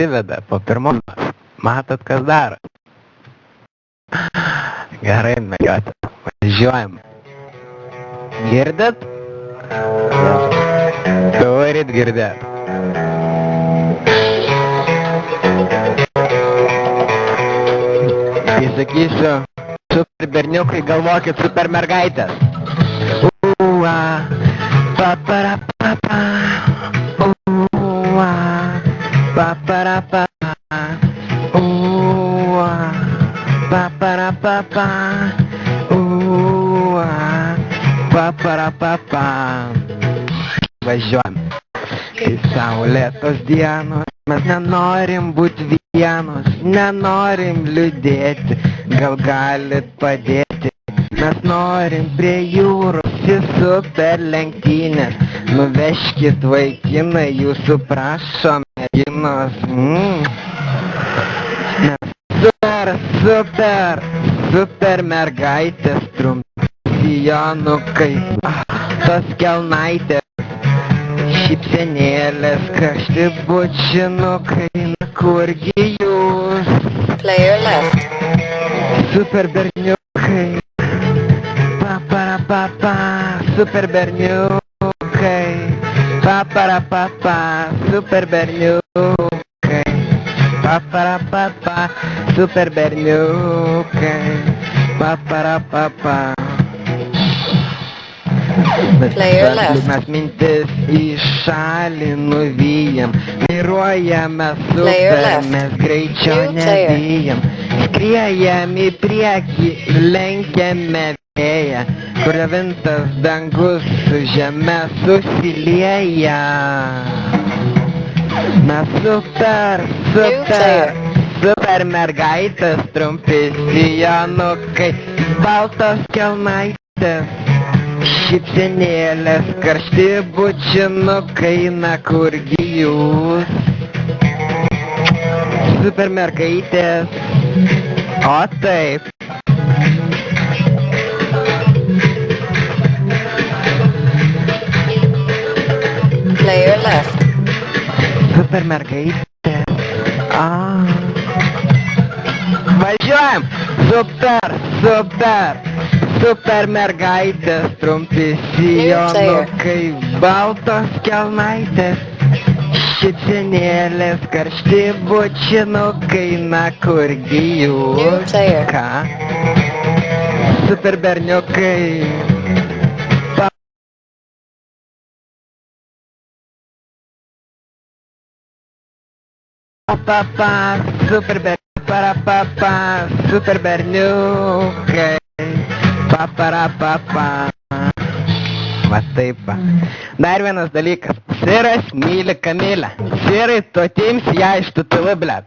atsiveda po pirmos. Matot, kas daro? Gerai, mergiotė. Važiuojam. Girdit? Turit girdėt. Kai sakysiu, super berniukai, galvokit super mergaitės. Ua, paparapapa. Ua, paparapapa. Ua, paparapapa. Ua, paparapapa. Važiuojam. Kai saulėtos dienos, mes nenorim būti vienos, nenorim liūdėti, gal galit padėti. Mes norim prie jūros į super lenktynės, nuveškit vaikinai, jūsų prašom merginos. Mes super mergaitės, trumpi sijonukai, tos kelnaitės. Šypsenėlės, karšti bučinukai, kurgi jūs? Player left. Super berniukai, paparapapa, super berniukai, paparapapa, super berniukai, paparapapa, super berniukai, paparapapa. Mes mintis į šalį nuvyjam, vairuojame super, mes greičio nebijam, skriejam į priekį, lenkiame vėją, kur devintas dangus su žeme susilieja. Mes super mergaitės, trumpi sijonukai, baltos kelnaitės. Šypsenėlės, karšti bučinukai, na kurgi jūs? Super mergaitės, o taip. Player left. Super mergaitės, Važiuojam! Super mergaitės, trumpi sijonukai, baltos kelnaitės, šypsenėlės, karšti bučinukai, na kurgi jūs? Ką? Super berniukai. Papapa, super berniukai. Paparapapa. Va taip. Dar vienas dalykas. Siras myli Kamilę. Sirai, tu atimsi ją iš TTV, blet.